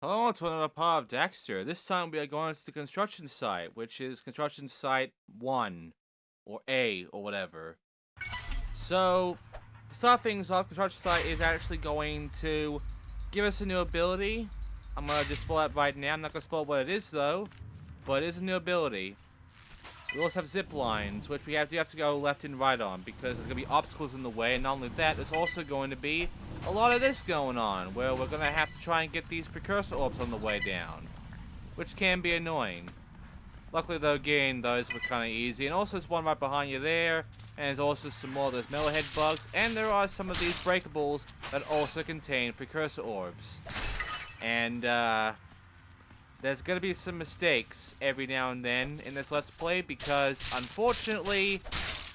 Hello to another part of Daxter. This time we are going to the construction site, which is construction site 1, or A, or whatever. So, to start things off, construction site is actually going to give us a new ability. I'm going to just spoil it right now. I'm not going to spoil what it is, though, but it is a new ability. We also have zip lines, which we do have to go left and right on, because there's going to be obstacles in the way, and not only that, there's also going to be a lot of this going on, where we're going to have to try and get these precursor orbs on the way down, which can be annoying. Luckily, though, getting those were kind of easy, and also there's one right behind you there, and there's also some more of those metalhead bugs, and there are some of these breakables that also contain precursor orbs. And, there's gonna be some mistakes every now and then in this Let's Play because, unfortunately,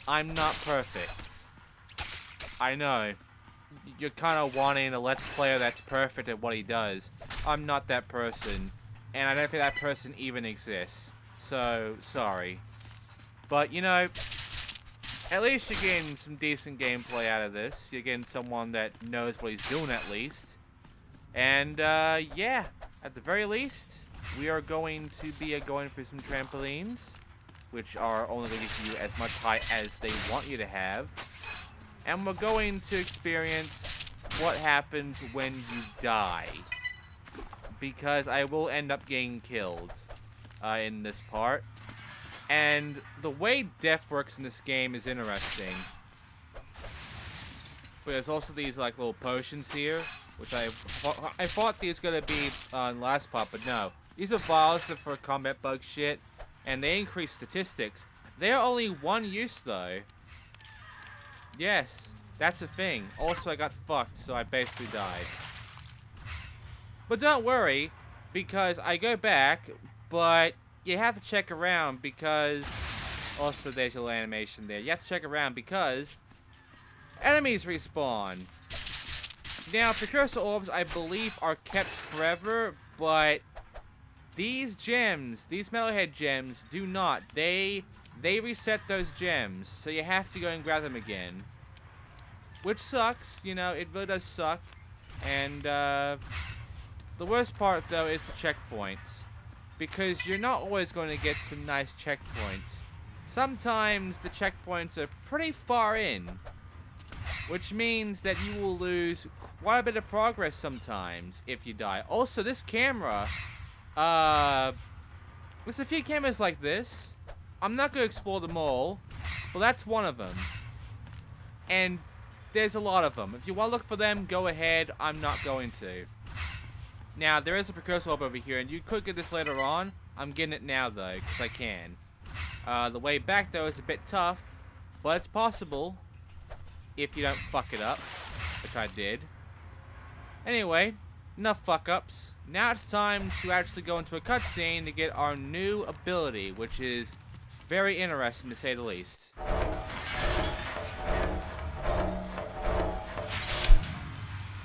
I'm not perfect. I know. You're kind of wanting a Let's Player that's perfect at what he does. I'm not that person, and I don't think that person even exists. So, sorry. But, you know, at least you're getting some decent gameplay out of this. You're getting someone that knows what he's doing at least. And, yeah, at the very least, we are going to be going for some trampolines, which are only going to give you as much height as they want you to have. And we're going to experience what happens when you die, because I will end up getting killed in this part. And the way death works in this game is interesting. But there's also these like little potions here, which I thought these were gonna be in the last part, but no. These are vials for combat bug shit, and they increase statistics. They are only one use though. Yes, that's a thing. Also, I got fucked, so I basically died. But don't worry, because I go back, but you have to check around because... Also, there's your animation there. You have to check around because enemies respawn. Now, precursor orbs, I believe, are kept forever, but these gems, these metalhead gems, do not. They reset those gems, so you have to go and grab them again. Which sucks, you know, it really does suck. And, the worst part, though, is the checkpoints. Because you're not always going to get some nice checkpoints. Sometimes the checkpoints are pretty far in, which means that you will lose quite a bit of progress sometimes if you die. Also, this camera, there's a few cameras like this. I'm not going to explore them all, but that's one of them. And there's a lot of them. If you want to look for them, go ahead. I'm not going to. Now, there is a precursor orb over here, and you could get this later on. I'm getting it now, though, because I can. The way back, though, is a bit tough, but it's possible if you don't fuck it up, which I did. Anyway, enough fuck-ups. Now it's time to actually go into a cutscene to get our new ability, which is very interesting, to say the least.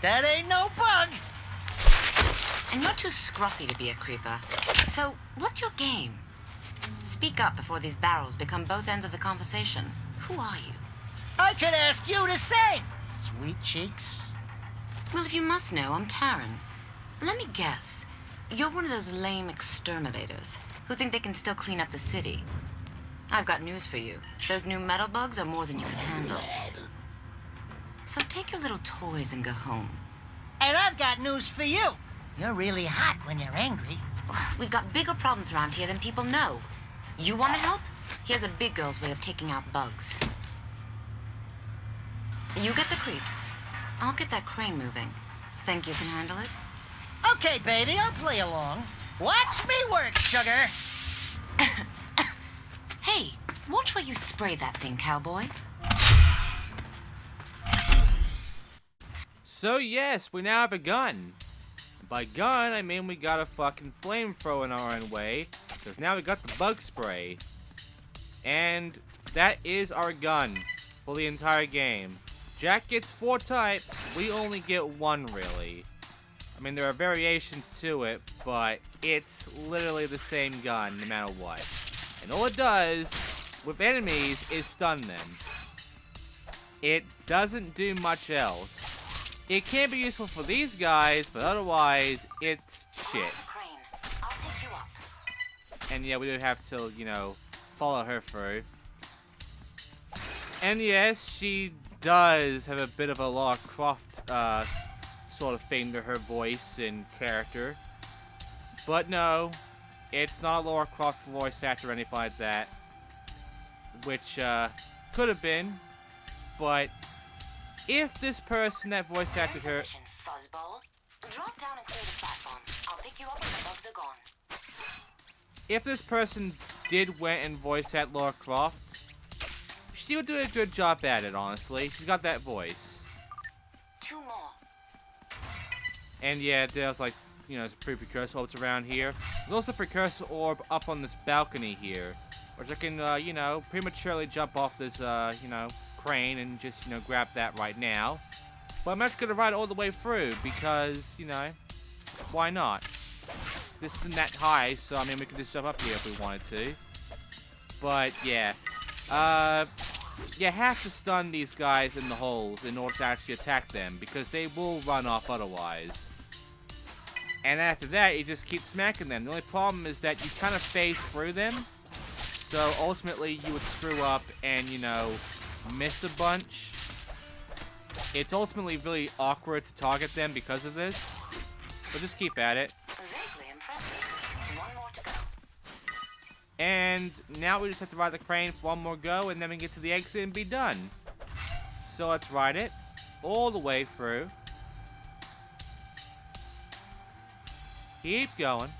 That ain't no bug! And you're too scruffy to be a creeper. So, what's your game? Speak up before these barrels become both ends of the conversation. Who are you? I could ask you the same, sweet cheeks. Well, if you must know, I'm Taryn. Let me guess. You're one of those lame exterminators who think they can still clean up the city. I've got news for you. Those new metal bugs are more than you can handle. So take your little toys and go home. And I've got news for you. You're really hot when you're angry. We've got bigger problems around here than people know. You want to help? Here's a big girl's way of taking out bugs. You get the creeps. I'll get that crane moving. Think you can handle it? Okay, baby, I'll play along. Watch me work, sugar. Hey, watch where you spray that thing, cowboy. So yes, we now have a gun. And by gun, I mean we got a fucking flamethrower in our own way. Because now we got the bug spray. And that is our gun for the entire game. Jack gets 4 types, we only get 1 really. I mean, there are variations to it, but it's literally the same gun no matter what. And all it does with enemies is stun them. It doesn't do much else. It can be useful for these guys, but otherwise, it's shit. Crane, I'll take you up. And yeah, we do have to, you know, follow her through. And yes, she does have a bit of a Lara Croft sort of thing to her voice and character. But no, it's not a Lara Croft voice actor or anything like that. Which could have been, but if this person that voice acted her... Fuzzball. Drop down and clear the platform. I'll pick you up when the bugs are gone. If this person did went and voice act Lara Croft, she would do a good job at it, honestly. She's got that voice. 2 more. And yeah, there's like, you know, there's precursor orbs around here. There's also a precursor orb up on this balcony here, which I can, you know, prematurely jump off this, you know, crane and just, you know, grab that right now. But I'm actually going to ride it all the way through because, you know, why not? This isn't that high, so I mean, we can just jump up here if we wanted to. But, yeah. You have to stun these guys in the holes in order to actually attack them because they will run off otherwise. And after that, you just keep smacking them. The only problem is that you kind of phase through them. So ultimately, you would screw up and, you know, miss a bunch. It's ultimately really awkward to target them because of this. But just keep at it. Vaguely impressive. 1 more to go. And now we just have to ride the crane for 1 more go, and then we can get to the exit and be done. So let's ride it all the way through. Keep going.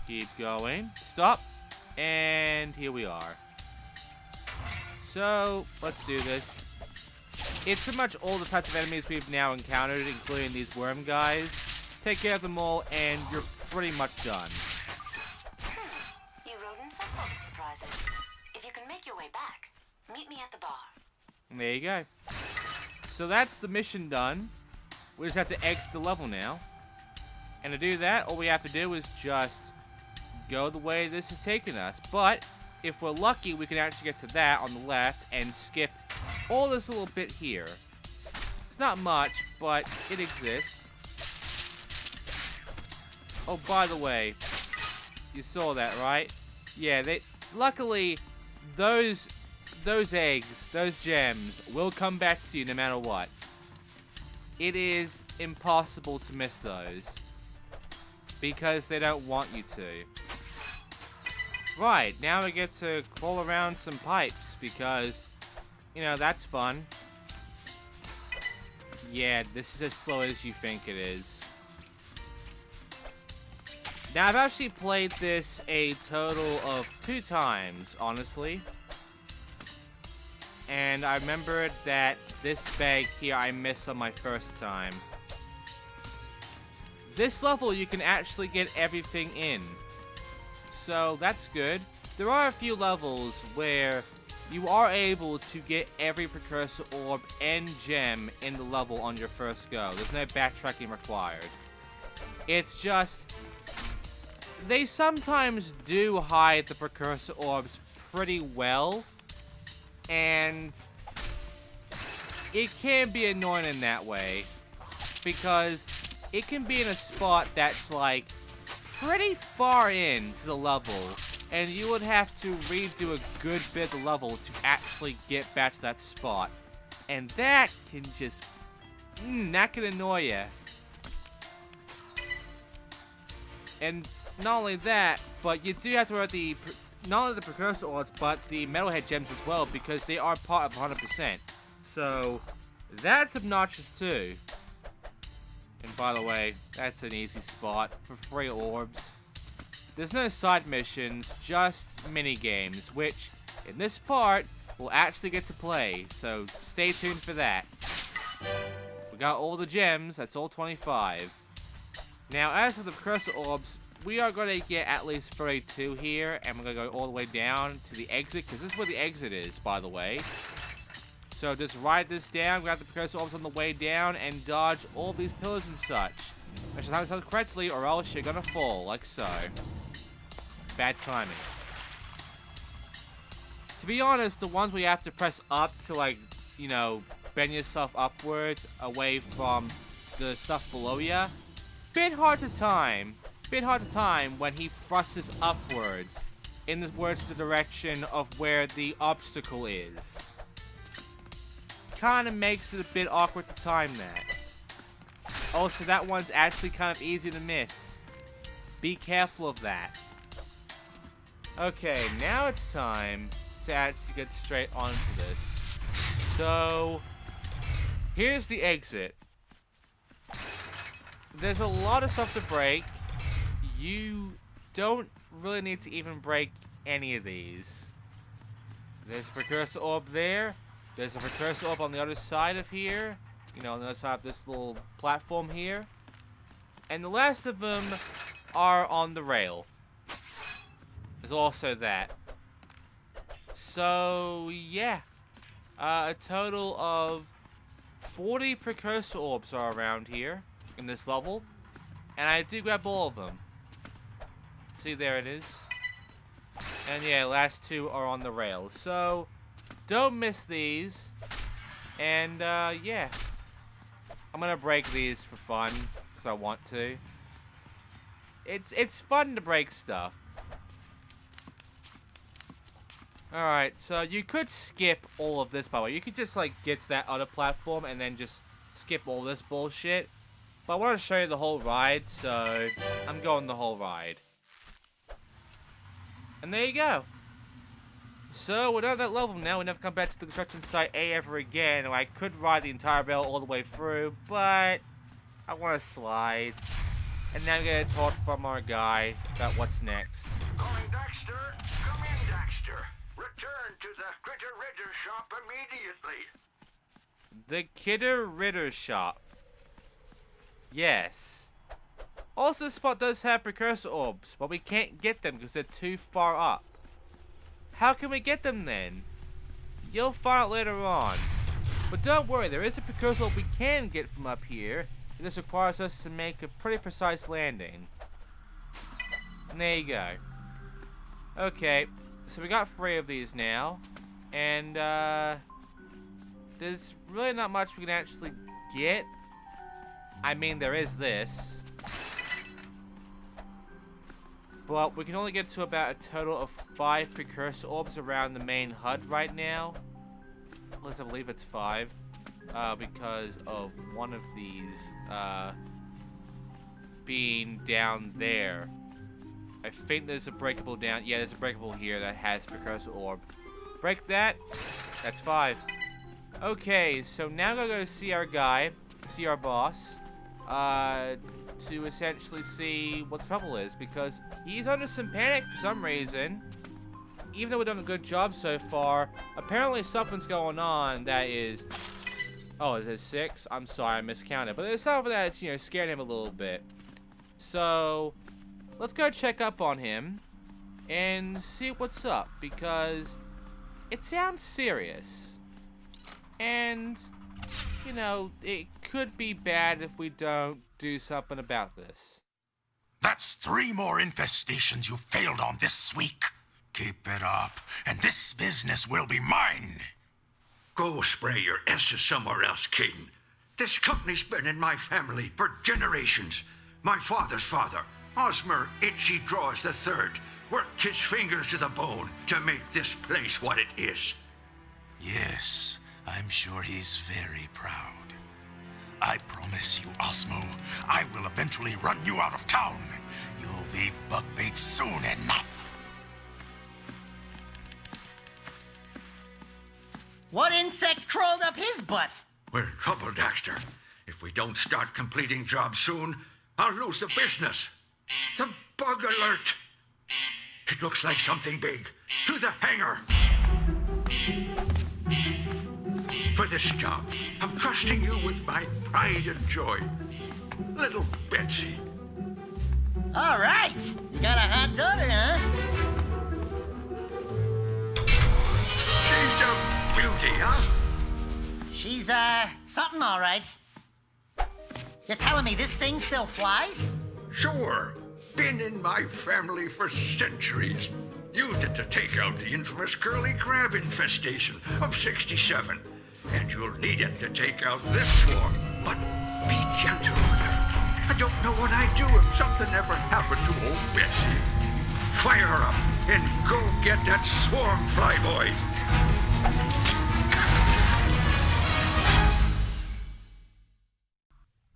Keep going. Stop. And here we are. So, let's do this. It's pretty much all the types of enemies we've now encountered, including these worm guys. Take care of them all, and you're pretty much done. You rodents are full of surprises. If you can make your way back, meet me at the bar. And there you go. So that's the mission done. We just have to exit the level now. And to do that, all we have to do is just go the way this is taking us. But if we're lucky, we can actually get to that on the left and skip all this little bit here. It's not much, but it exists. Oh, by the way, you saw that, right? Yeah, luckily those eggs, those gems will come back to you no matter what. It is impossible to miss those because they don't want you to. Right, now we get to crawl around some pipes because, you know, that's fun. Yeah, this is as slow as you think it is. Now, I've actually played this a total of 2 times, honestly. And I remembered that this bag here I missed on my first time. This level, you can actually get everything in. So, that's good. There are a few levels where you are able to get every precursor orb and gem in the level on your first go. There's no backtracking required. It's just, they sometimes do hide the precursor orbs pretty well, and it can be annoying in that way, because it can be in a spot that's like pretty far into the level, and you would have to redo a good bit of the level to actually get back to that spot. And that can just, that can annoy you. And not only that, but you do have to worry about not only the precursor orbs, but the metalhead gems as well, because they are part of 100%. So, that's obnoxious too. And by the way, that's an easy spot for 3 orbs. There's no side missions, just mini-games, which, in this part, we'll actually get to play, so stay tuned for that. We got all the gems, that's all 25. Now, as for the precursor orbs, we are going to get at least 32 here, and we're going to go all the way down to the exit, because this is where the exit is, by the way. So just ride this down, grab the precursor orbs on the way down, and dodge all these pillars and such. Make sure to time yourself correctly, or else you're going to fall, like so. Bad timing. To be honest, the ones where you have to press up to, like, you know, bend yourself upwards away from the stuff below ya. Bit hard to time when he thrusts upwards towards the direction of where the obstacle is. Kind of makes it a bit awkward to time that. Also, that one's actually kind of easy to miss. Be careful of that. Okay, now it's time to actually get straight onto this. So, here's the exit. There's a lot of stuff to break. You don't really need to even break any of these. There's a precursor orb there. There's a precursor orb on the other side of here. You know, on the other side of this little platform here. And the last of them are on the rail. There's also that. So, yeah. A total of 40 precursor orbs are around here in this level. And I do grab all of them. See, there it is. And yeah, last two are on the rail. So, don't miss these. And, yeah. I'm gonna break these for fun, because I want to. It's fun to break stuff. Alright, so you could skip all of this, by the way. You could just, like, get to that other platform and then just skip all this bullshit. But I want to show you the whole ride, so I'm going the whole ride. And there you go. So, we're done at that level now. We never come back to the construction site A ever again. I could ride the entire rail all the way through, but I want to slide. And now I'm going to talk from our guy about what's next. Calling Daxter. Come in, Daxter. Return to the Critter Ritter shop immediately. The Kidder Ritter shop. Yes. Also, this spot does have precursor orbs, but we can't get them because they're too far up. How can we get them then? You'll find out later on. But don't worry, there is a precursor orb we can get from up here. It just requires us to make a pretty precise landing. And there you go. Okay, so we got 3 of these now. And, there's really not much we can actually get. I mean, there is this. But we can only get to about a total of 5 precursor orbs around the main HUD right now. At least I believe it's 5. Because of one of these being down there. I think there's a breakable down. Yeah, there's a breakable here that has precursor orb. Break that. That's 5. Okay, so now I'm gonna go see our guy, see our boss, to essentially see what the trouble is, because he's under some panic for some reason. Even though we've done a good job so far, apparently something's going on that is... Oh, is it 6? I'm sorry, I miscounted. But there's something that's, you know, scaring him a little bit. So, let's go check up on him and see what's up, because it sounds serious. And, you know, it could be bad if we don't do something about this. That's 3 more infestations you failed on this week. Keep it up, and this business will be mine. Go spray your S's somewhere else, King. This company's been in my family for generations. My father's father, Osmer Itchy Draws III, worked his fingers to the bone to make this place what it is. Yes, I'm sure he's very proud. I promise you, Osmo, I will eventually run you out of town. You'll be bug bait soon enough. What insect crawled up his butt? We're in trouble, Daxter. If we don't start completing jobs soon, I'll lose the business. The bug alert! It looks like something big. To the hangar! For this job, I'm trusting you with my pride and joy. Little Betsy. All right. You got a hot daughter, huh? She's a beauty, huh? She's, something all right. You're telling me this thing still flies? Sure. Been in my family for centuries. Used it to take out the infamous curly crab infestation of '67. and you'll need it to take out this swarm. But be gentle with her. I don't know what I'd do if something ever happened to old Betsy. Fire her up and go get that swarm, Flyboy.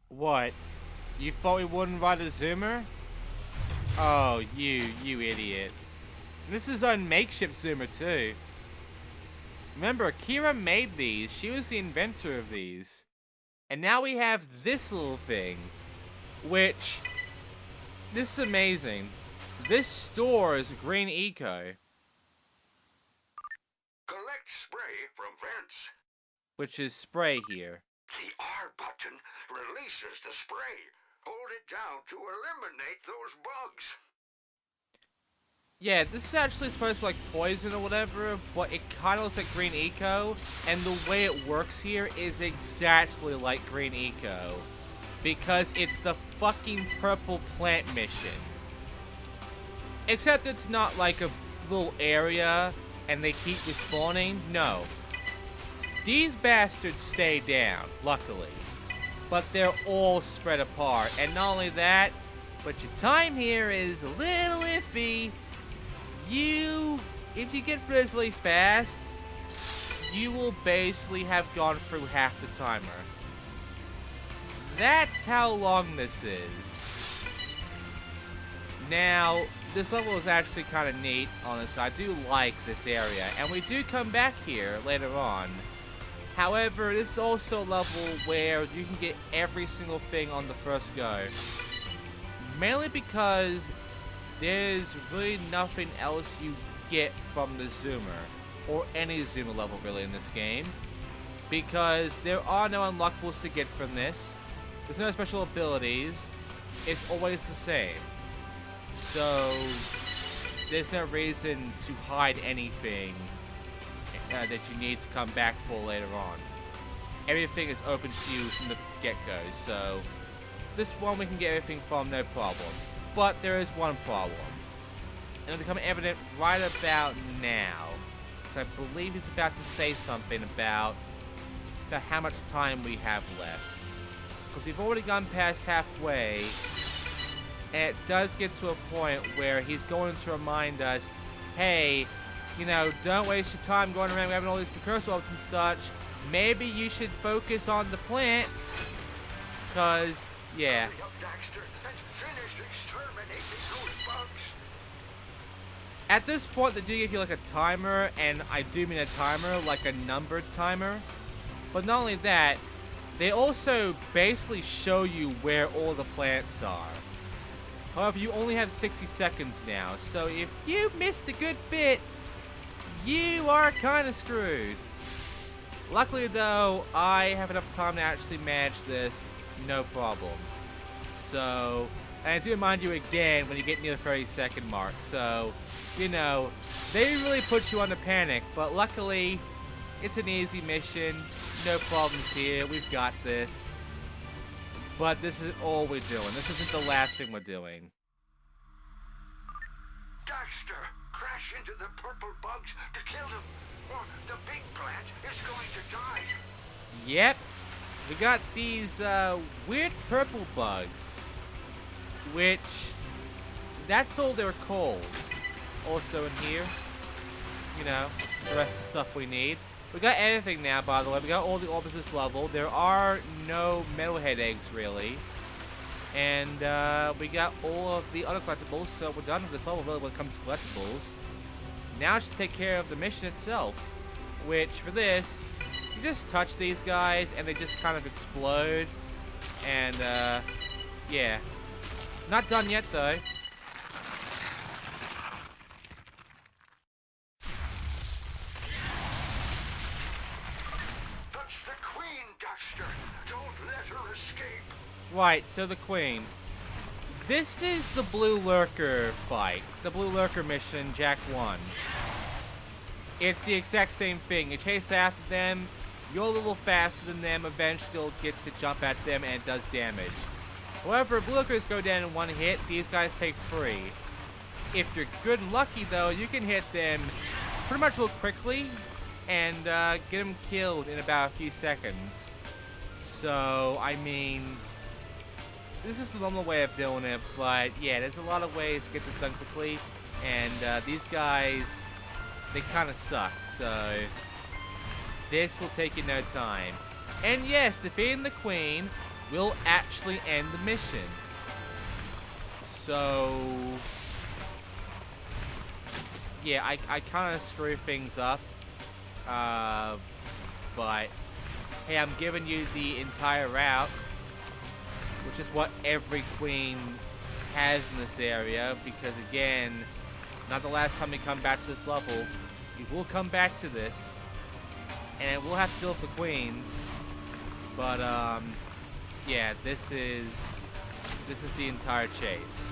What? You thought we wouldn't ride a zoomer? Oh, you idiot. This is on makeshift zoomer too. Remember, Kira made these. She was the inventor of these. And now we have this little thing. Which, this is amazing. This stores green eco. Collect spray from vents. Which is spray here. The R button releases the spray. Hold it down to eliminate those bugs. Yeah, this is actually supposed to be like poison or whatever, but it kind of looks like green eco, and the way it works here is exactly like green eco, because it's the fucking purple plant mission. Except it's not like a little area and they keep respawning. No. These bastards stay down, luckily. But they're all spread apart. And not only that, but your time here is a little iffy. If you get through this really fast, you will basically have gone through half the timer. That's how long this is. Now, this level is actually kind of neat, honestly. I do like this area, and we do come back here later on. However, this is also a level where you can get every single thing on the first go. Mainly because there's really nothing else you get from the zoomer, or any zoomer level really in this game. Because there are no unlockables to get from this. There's no special abilities. It's always the same. So, there's no reason to hide anything that you need to come back for later on. Everything is open to you from the get-go, so this one we can get everything from, no problem. But there is one problem. And it'll become evident right about now. So I believe he's about to say something about how much time we have left. Because we've already gone past halfway. And it does get to a point where he's going to remind us, hey, you know, don't waste your time going around grabbing all these precursor orbs and such. Maybe you should focus on the plants. Because, yeah. Hurry up, Daxter, and finish exterminating those bugs. At this point, they do give you like a timer, and I do mean a timer, like a numbered timer. But not only that, they also basically show you where all the plants are. However, you only have 60 seconds now, so if you missed a good bit, you are kind of screwed. Luckily though, I have enough time to actually manage this, no problem. So, and I do remind you again when you get near the 30-second mark, so, you know, they really put you on the panic, but luckily, it's an easy mission, no problems here, we've got this. But this isn't all we're doing, this isn't the last thing we're doing. Daxter, crash into the purple bugs to kill them, or the big plant is going to die. Yep, we got these weird purple bugs, which, that's all they're called. Also in here, you know, the rest of the stuff we need. We got everything now, by the way. We got all the orbs this level. There are no metalhead eggs, really. And we got all of the other collectibles, so we're done with this level, really, when it comes to collectibles. Now I should take care of the mission itself, which, for this, you just touch these guys, and they just kind of explode. And, yeah. Not done yet, though. Right, so the Queen. This is the Blue Lurker fight. The Blue Lurker mission, Jack 1. It's the exact same thing. You chase after them, you're a little faster than them, eventually you'll get to jump at them and it does damage. However, Blue Lurkers go down in one hit, these guys take 3. If you're good and lucky though, you can hit them pretty much real quickly, and get him killed in about a few seconds. So, I mean, this is the normal way of doing it, but yeah, there's a lot of ways to get this done quickly, and these guys, they kind of suck, so this will take you no time. And yes, defeating the queen will actually end the mission. So, yeah, I kind of screw things up, but hey, I'm giving you the entire route, which is what every queen has in this area, because again, not the last time we come back to this level. We will come back to this, and we'll have to deal with the queens, but yeah, this is the entire chase.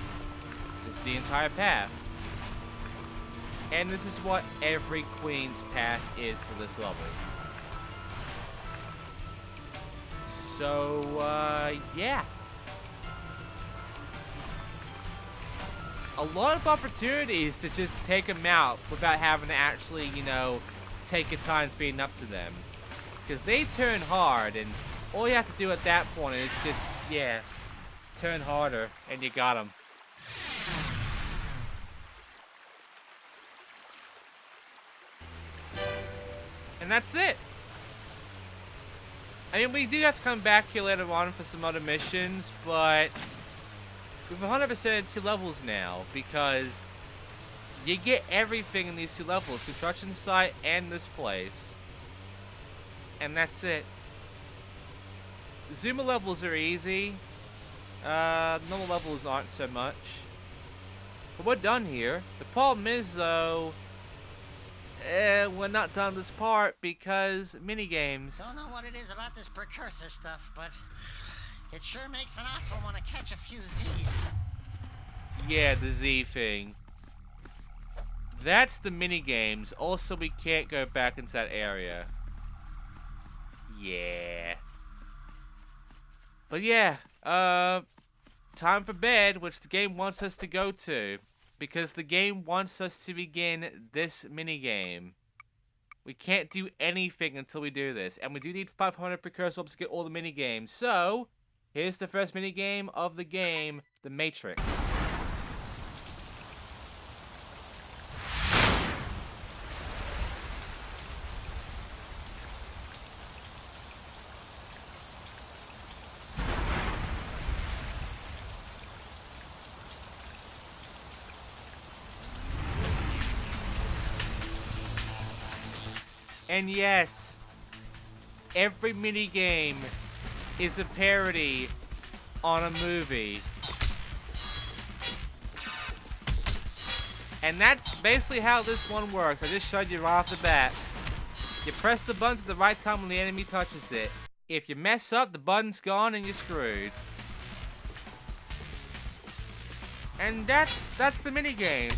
This is the entire path. And this is what every queen's path is for this level. So, yeah. A lot of opportunities to just take them out without having to actually, you know, take your time speeding up to them. Because they turn hard, and all you have to do at that point is just, yeah, turn harder, and you got them. And that's it. I mean, we do have to come back here later on for some other missions, but we've 100%ed 2 levels now, because you get everything in these 2 levels, construction site and this place. And that's it. Zoomer levels are easy. Normal levels aren't so much. But we're done here. The problem is, though, we're not done this part because minigames. Don't know what it is about this precursor stuff, but it sure makes an asshole want to catch a few Z's. Yeah, the Z thing. That's the minigames. Also, we can't go back into that area. Yeah. But yeah, time for bed, which the game wants us to go to. Because the game wants us to begin this minigame. We can't do anything until we do this. And we do need 500 precursor orbs to get all the minigames. So, here's the first minigame of the game, The Matrix. And yes, every minigame is a parody on a movie. And that's basically how this one works. I just showed you right off the bat. You press the buttons at the right time when the enemy touches it. If you mess up, the button's gone and you're screwed. And that's the minigame.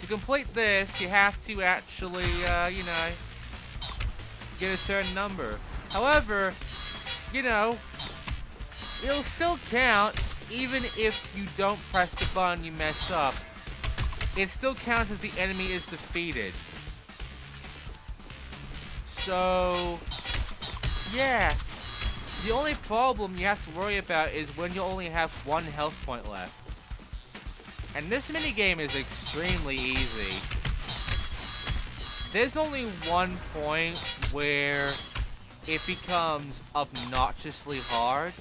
To complete this, you have to actually, you know, get a certain number. However, you know, it'll still count even if you don't press the button you mess up. It still counts as the enemy is defeated. So, yeah. The only problem you have to worry about is when you only have 1 health point left. And this minigame is extremely easy. There's only one point where it becomes obnoxiously hard.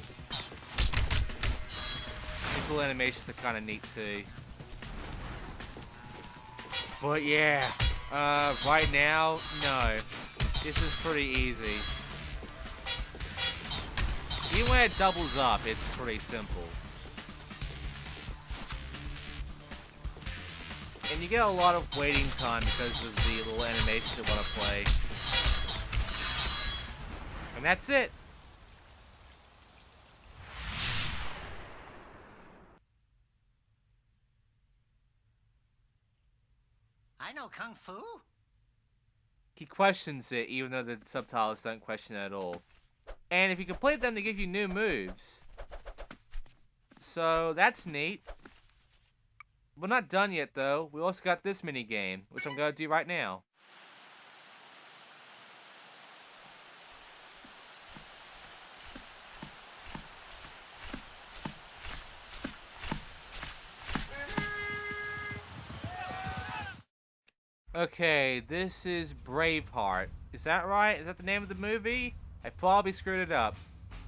These little animations are kind of neat too. But yeah, right now, no. This is pretty easy. Even when it doubles up, it's pretty simple. And you get a lot of waiting time because of the little animation you want to play. And that's it. I know Kung Fu. He questions it, even though the subtitles don't question it at all. And if you complete them, they give you new moves. So, that's neat. We're not done yet, though. We also got this mini game, which I'm going to do right now. Okay, this is Braveheart. Is that right? Is that the name of the movie? I probably screwed it up.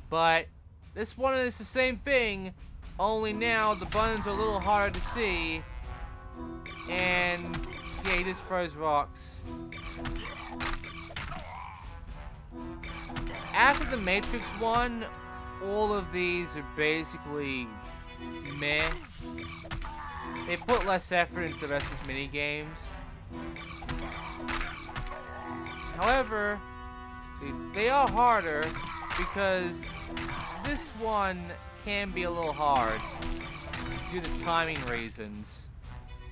But this one is the same thing, only now the buttons are a little harder to see. And yeah, he just throws rocks. After the Matrix one, all of these are basically meh. They put less effort into the rest of these minigames. However, they are harder because this one can be a little hard due to timing reasons.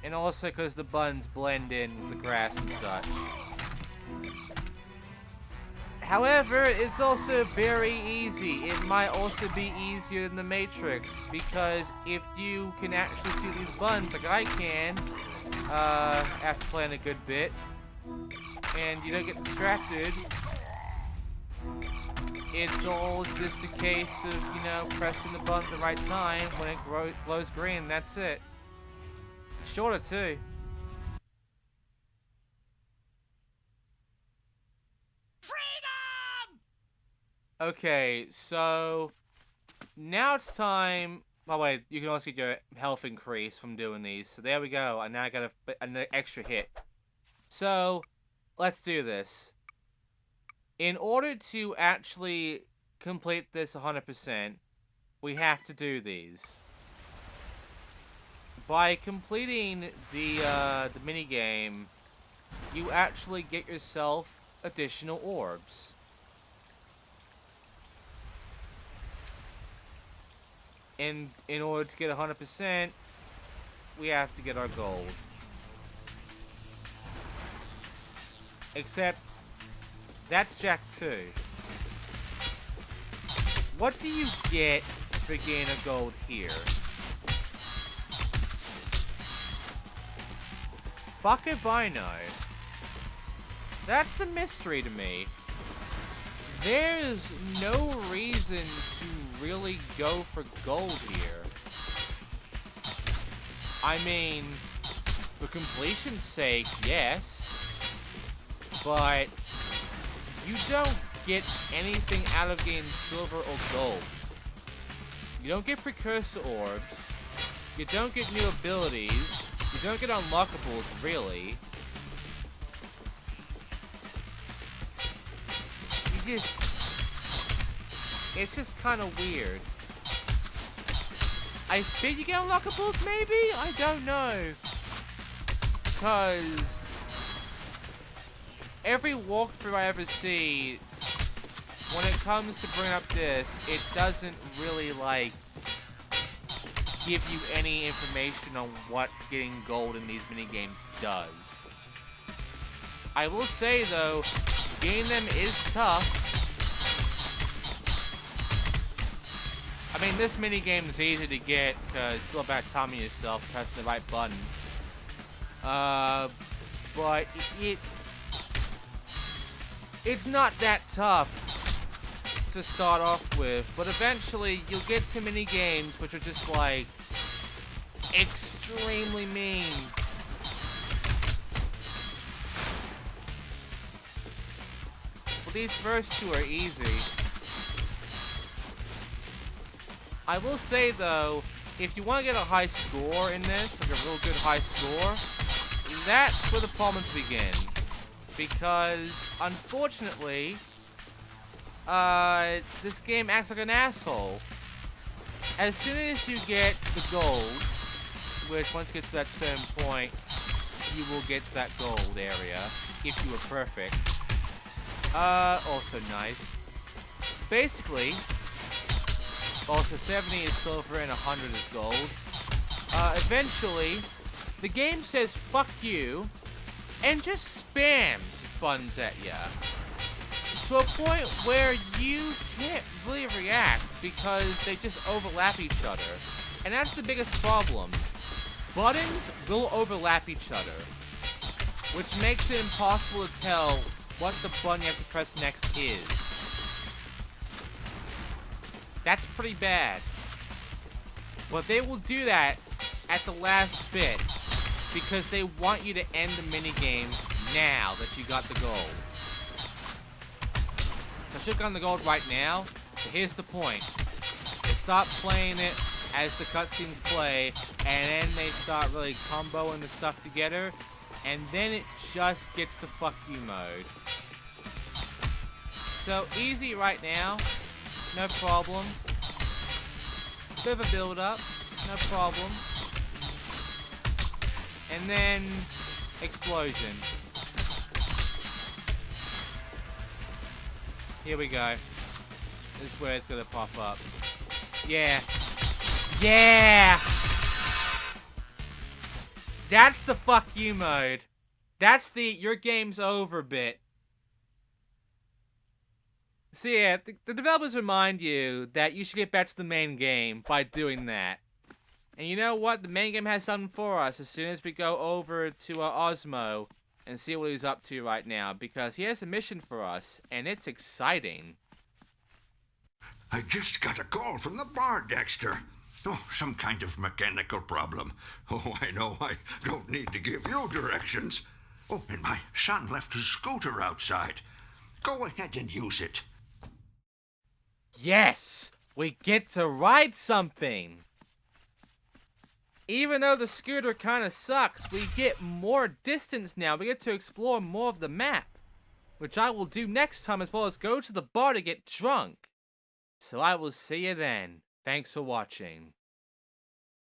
And also because the buttons blend in with the grass and such. However, it's also very easy. It might also be easier than the Matrix, because if you can actually see these buttons like I can, after playing a good bit, and you don't get distracted, it's all just a case of, you know, pressing the button at the right time when it glows green, and that's it. It's shorter too. Okay, so now it's time. Oh wait, you can also get your health increase from doing these. So there we go. And now I got an extra hit. So let's do this. In order to actually complete this 100%, we have to do these. By completing the mini game, you actually get yourself additional orbs. In order to get 100%, we have to get our gold. Except, that's Jack 2. What do you get for getting a gold here? Fuck if I know. That's the mystery to me. There's no reason to really go for gold here. I mean, for completion's sake, yes. But you don't get anything out of getting silver or gold. You don't get precursor orbs. You don't get new abilities. You don't get unlockables, really. It's just kind of weird. I think you get unlockables, maybe? I don't know. Because every walkthrough I ever see, when it comes to bringing up this, it doesn't really, like, give you any information on what getting gold in these minigames does. I will say, though, getting them is tough. I mean, this minigame is easy to get because it's all about timing yourself, pressing the right button. But it's not that tough to start off with. But eventually, you'll get to minigames which are just like extremely mean. Well, these first two are easy. I will say, though, if you want to get a high score in this, like a real good high score, that's where the problems begin. Because, unfortunately, this game acts like an asshole. As soon as you get the gold, which once you get to that certain point, you will get to that gold area, if you were perfect. Also nice. Basically, also 70 is silver and 100 is gold. Eventually, the game says fuck you, and just spams buttons at ya. To a point where you can't really react because they just overlap each other. And that's the biggest problem. Buttons will overlap each other, which makes it impossible to tell what the button you have to press next is. That's pretty bad. But they will do that at the last bit because they want you to end the minigame now that you got the gold. I should have gotten the gold right now, but here's the point. They stop playing it as the cutscenes play, and then they start really comboing the stuff together, and then it just gets to fuck you mode. So easy right now, no problem. Bit of a build up, no problem. And then explosion. Here we go. This is where it's gonna pop up. Yeah. Yeah! That's the fuck you mode. That's the your game's over bit. So yeah, the developers remind you that you should get back to the main game by doing that. And you know what? The main game has something for us as soon as we go over to Osmo and see what he's up to right now, because he has a mission for us, and it's exciting. I just got a call from the bar, Daxter. Oh, some kind of mechanical problem. Oh, I know I don't need to give you directions. Oh, and my son left his scooter outside. Go ahead and use it. Yes! We get to ride something! Even though the scooter kind of sucks, we get more distance now. We get to explore more of the map, which I will do next time, as well as go to the bar to get drunk. So I will see you then. Thanks for watching.